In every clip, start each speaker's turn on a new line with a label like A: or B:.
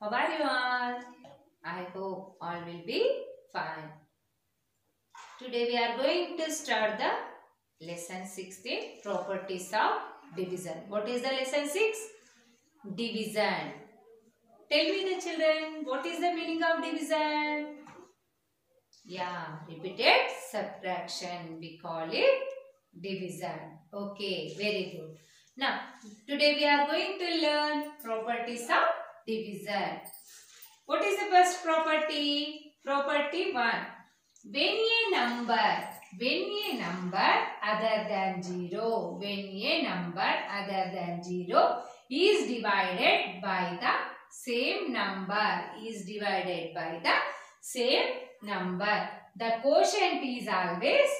A: How are you all? I hope all will be fine. Today we are going to start the lesson 16, properties of division. What is the lesson 6? Division. Tell me the children, what is the meaning of division? Yeah, repeated subtraction. We call it division. Okay, very good. Now, today we are going to learn properties of division. What is the first property? Property 1. When a number other than 0, is divided by the same number, the quotient is always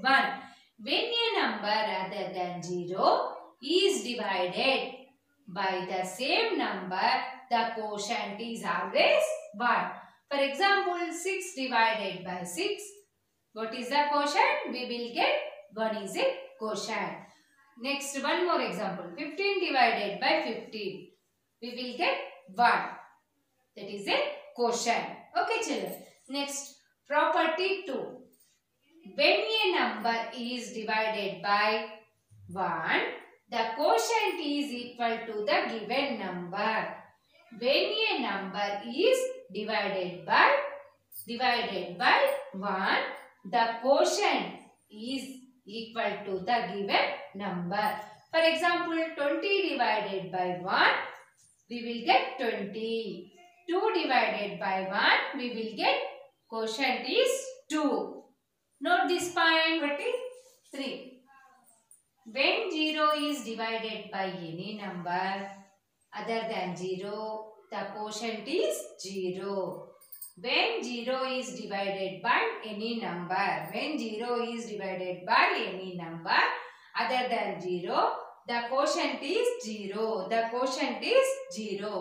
A: 1. When a number other than 0 is divided by the same number, the quotient is always 1. For example, 6 divided by 6. What is the quotient? We will get 1 is a quotient. Next, one more example. 15 divided by 15. We will get 1. That is a quotient. Okay, children. Next, property 2. When a number is divided by 1, the quotient is equal to the given number. When a number is divided by 1, the quotient is equal to the given number. For example, 20 divided by 1, we will get 20. 2 divided by 1, we will get quotient is 2. Note this point. 3. When 0 is divided by any number other than 0, the quotient is 0. When 0 is divided by any number, other than 0, the quotient is 0.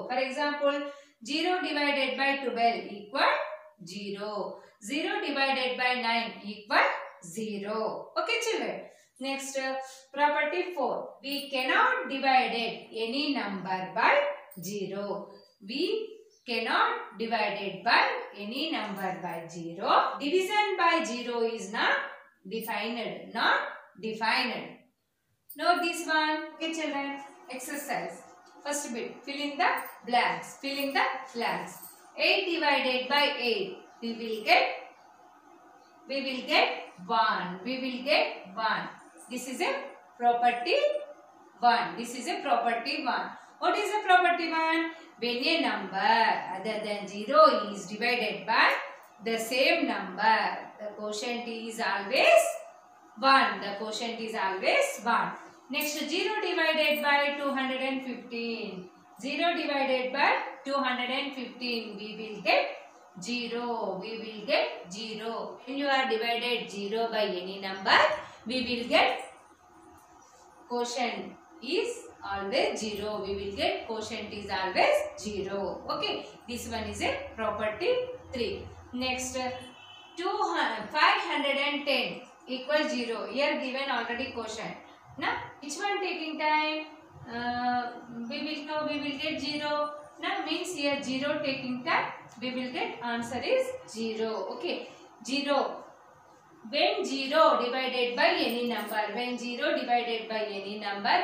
A: For example, 0 divided by 12 equal 0. 0 divided by 9 equal 0. Okay, children. Next, property 4. We cannot divide any number by 0. Division by 0 is not defined. Note this one. Okay, children. Exercise. First bit. Fill in the blanks. 8 divided by 8. We will get 1. This is a property 1. What is a property 1? When a number other than 0 is divided by the same number, the quotient is always 1. Next, 0 divided by 215. 0 divided by 215. We will get 0. When you are divided 0 by any number, we will get quotient is always 0. Okay. This one is a property 3. Next, 510 equals 0. Here given already quotient. Now, which one taking time? We will get 0. Now, means here 0 taking time. We will get answer is 0. Okay. 0. When 0 divided by any number,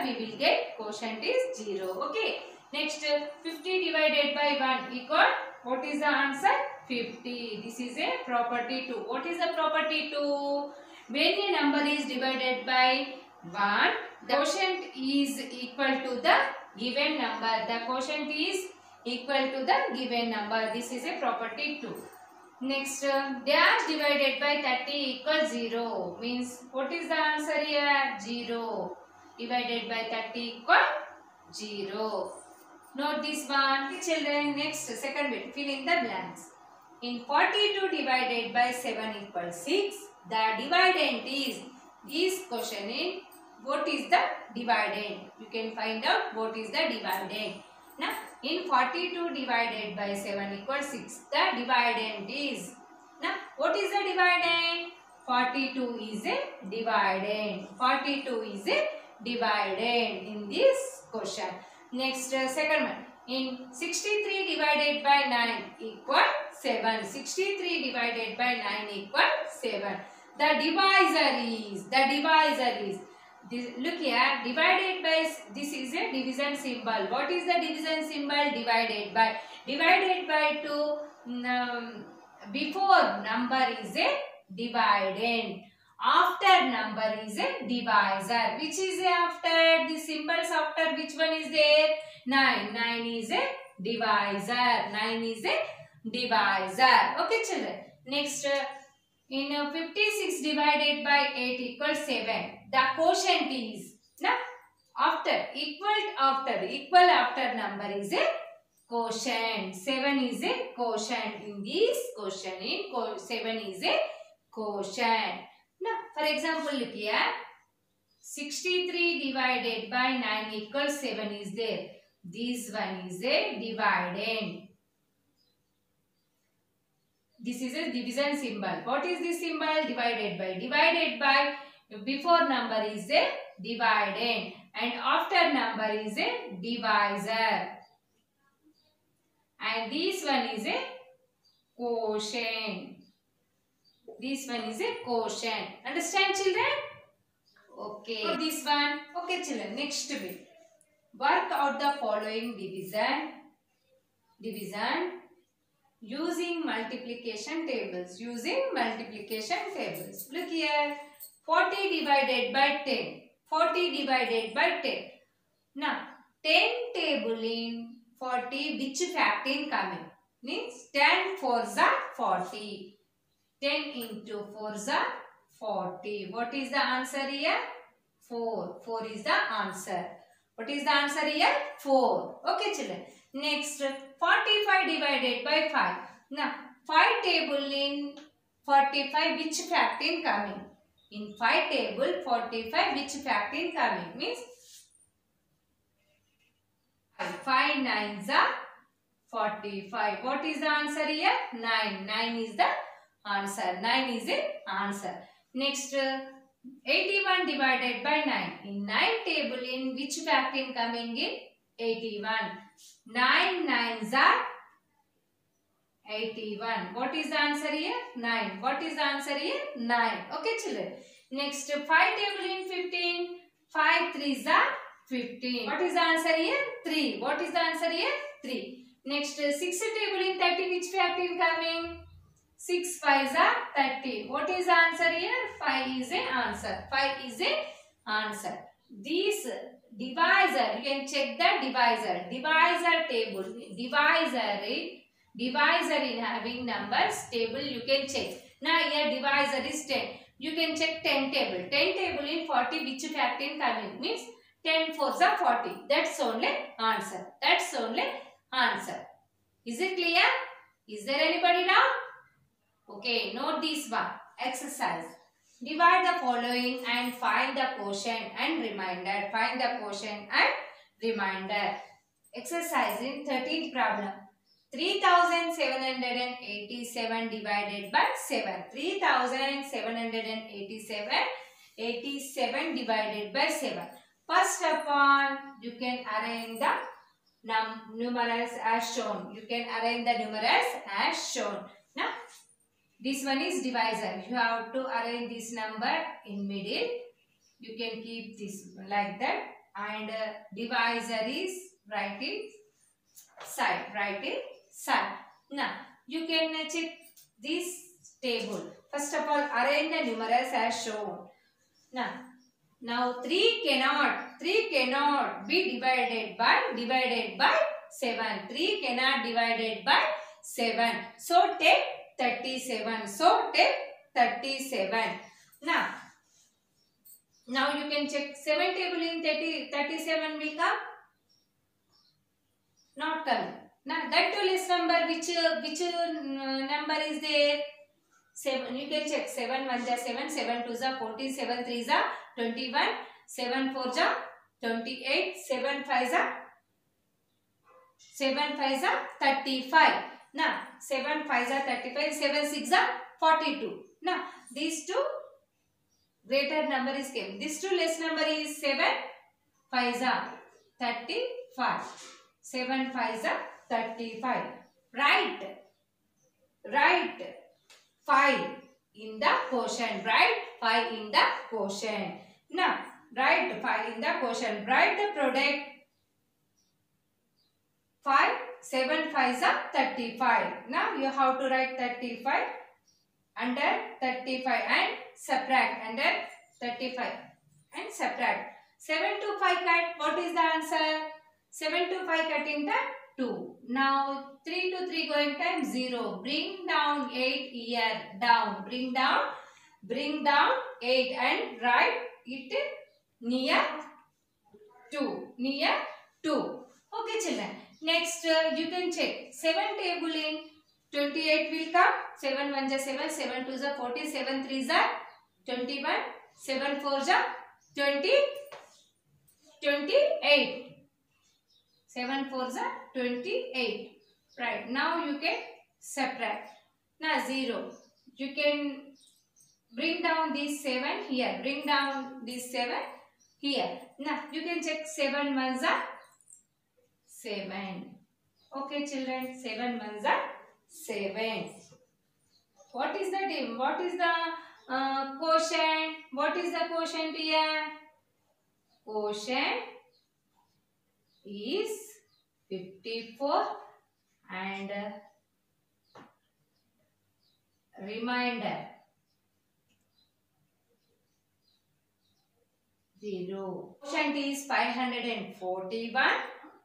A: we will get quotient is 0. Okay. Next, 50 divided by 1 equal, what is the answer? 50. This is a property 2. What is the property 2? When a number is divided by 1, the quotient is equal to the given number. This is a property 2. Next, dash divided by 30 equals 0. Means, what is the answer here? 0. Divided by 30 equal 0. Note this one. Okay, children, next, second bit. Fill in the blanks. In 42 divided by 7 equals 6, the dividend is questioning what is the dividend. You can find out what is the dividend. Now, in 42 divided by 7 equals 6, the dividend is. Now, what is the dividend? 42 is a dividend. In this question. Next, second one. In 63 divided by 9 equal 7. 63 divided by 9 equal 7. The divisor is this, look here, divided by, this is a division symbol. What is the division symbol? Divided by. Divided by to before number is a dividend. After number is a divisor. Which is after? The symbols after which one is there? 9. 9 is a divisor. 9 is a divisor. Okay children. Next, in 56 divided by 8 equals 7. The quotient is, na, equal after number is a quotient. 7 is a quotient in this quotient. In 7 is a quotient. Now, for example, look here. 63 divided by 9 equals 7 is there. This one is a dividend. This is a division symbol. What is this symbol? Divided by. Divided by, before number is a dividend and after number is a divisor. And this one is a quotient. This one is a quotient. Understand children? Okay. So this one. Okay children. Next bit. Work out the following division using multiplication tables. Using multiplication tables. Look here. 40 divided by 10. 40 divided by 10. Now, 10 table in 40, which factor coming? Means 10 4s are 40. 10 into 4s are 40. What is the answer here? 4. 4 is the answer. What is the answer here? 4. Okay children. Next, 45 divided by 5. Now, 5 table in 45, which factor coming? In 5 table, 45, which factor coming? Means 5 9s are 45. What is the answer here? 9. 9 is the answer. 9 is the answer. Next, 81 divided by 9. In 9 table, in which factor coming in? 81. 9 9s are 81. What is the answer here? 9. What is the answer here? 9. Okay children. Next, 5 table in 15. 5 3s are 15. What is the answer here? 3. What is the answer here? 3. Next, 6 table in 30. Which factor coming? 6 5s are 30. What is the answer here? 5 is the answer. 5 is the answer. This divisor, you can check the divisor. Divisor table. Divisor in having numbers table you can check. Now here divisor is 10. You can check 10 table. 10 table in 40, which factor coming? Means 10 4s are 40. That's only answer. That's only answer. Is it clear? Is there anybody doubt? Okay, note this one. Exercise. Divide the following and find the quotient and remainder. Find the quotient and remainder. Exercise in 13th problem. 3787 divided by 7. 3787 divided by 7. First of all, you can arrange the numerals as shown. You can arrange the numerals as shown. Now, this one is divisor. You have to arrange this number in middle. You can keep this like that. And divisor is right in side. Right in side. Now, you can check this table. First of all, arrange the numerals as shown. Now 3 cannot be divided by 7. 3 cannot divided by 7. So take 37. So take 37. Now you can check 7 table in 37 will come. Not coming. Now that too less number, which number is there? 7. You can check 7 1s are 7, 7 2s are 14, 7 3s are 21, 7 4s are 28, 7 5s are 35. Now 7 5s are 35, 7 6s are 42. Now these two greater number is came. This two less number is 7 5s are 35. 5. 7 5s are 35. Write 5 in the quotient. Write 5 in the quotient. Now, write 5 in the quotient. Write the product. 5, 7 5s are 35. Now, you have to write 35 under 35 and subtract under 35 and subtract. 7 to 5 cut. What is the answer? 7 to 5 cutting time 2. Now 3 to 3 going time 0. Bring down 8 here. Down. Bring down 8 and write it near 2. Near 2. Okay children. Next you can check. 7 table in 28 will come. 7 1 is 7. 7 2 is 40. 7 3 is 21. 7 4 is 20. 28. 7 4 is 28. Right. Now you can subtract. Now 0. You can bring down this 7 here. Bring down this 7 here. Now you can check 7 1s are 7. Okay children. 7 1s are 7. What is the quotient? What is the quotient here? Quotient is 54 and remainder 0. Quotient is 541.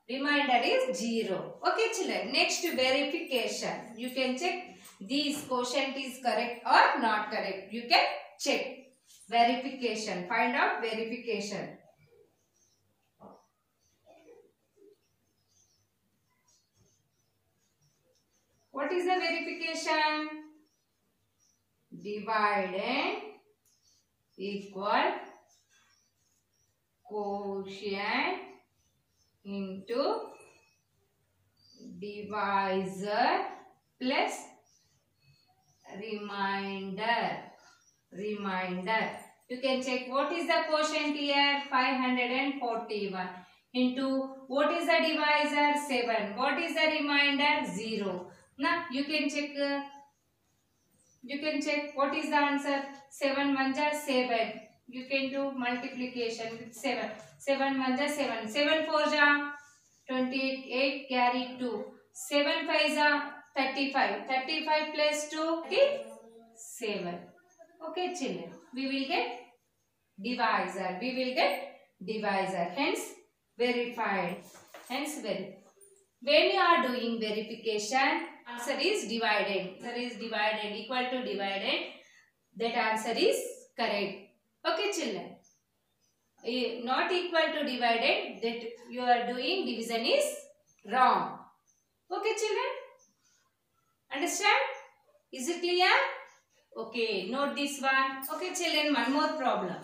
A: Remainder is 0. Okay children. Next verification. You can check this quotient is correct or not correct. You can check. Verification. Find out verification. What is the verification? Dividend equal quotient into divisor plus remainder. You can check what is the quotient here? 541 into what is the divisor? 7. What is the remainder? 0. Now you can check what is the answer. 7 1 is 7. You can do multiplication with 7. 7 1 is 7. 7 4 is 28. Carry 2. 7 5 is 35. 35 plus 2 is 7. Okay children. We will get divisor. Hence verified. When you are doing verification, answer is divided. Equal to divided. That answer is correct. Okay children. Not equal to divided, that you are doing division is wrong. Okay children. Understand? Is it clear? Okay. Note this one. Okay children. One more problem.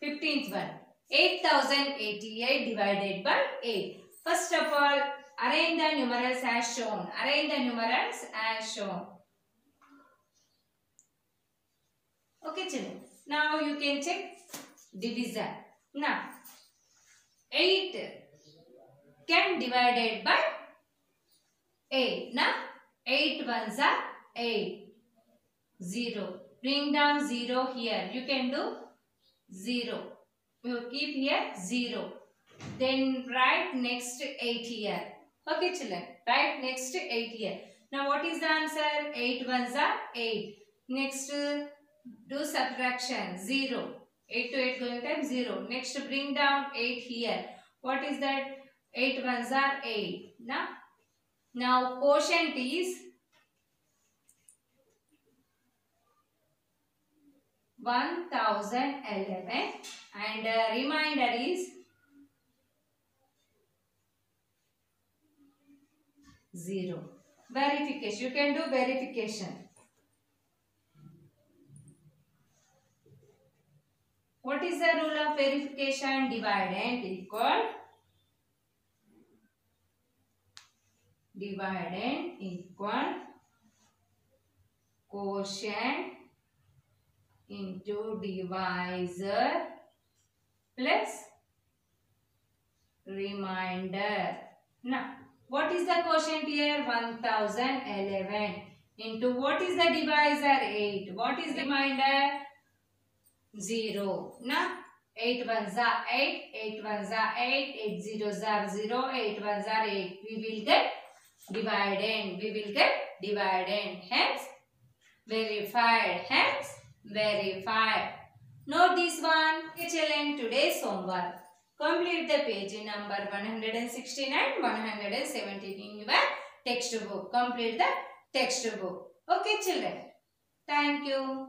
A: 15th one. 8088 divided by 8. First of all, arrange the numerals as shown. Okay children. Now you can check division. Now 8 can divided by 8. Now 8 ones are 8. 0. Bring down 0 here. You can do 0. You keep here 0. Then write next 8 here. Okay children. Write next 8 here. Now what is the answer? 8 ones are 8. Next do subtraction. 0. 8 to 8 going time 0. Next bring down 8 here. What is that? 8 ones are 8. Now quotient is 1011 and remainder is 0. Verification. You can do verification. What is the rule of verification? Dividend equal quotient into divisor plus Reminder. Now, what is the quotient here? 1011 into what is the divisor? 8. What is the remainder? 0. Now, 8 ones are 8, 8 ones are 8, 8 zeros are 0, 8 ones are 8. We will get dividend. We will get dividend. Hence, verified. Hence, verified. Note this one. Okay, children, today's homework. Complete the page number 116 and 117 in your textbook. Complete the textbook. Okay, children. Thank you.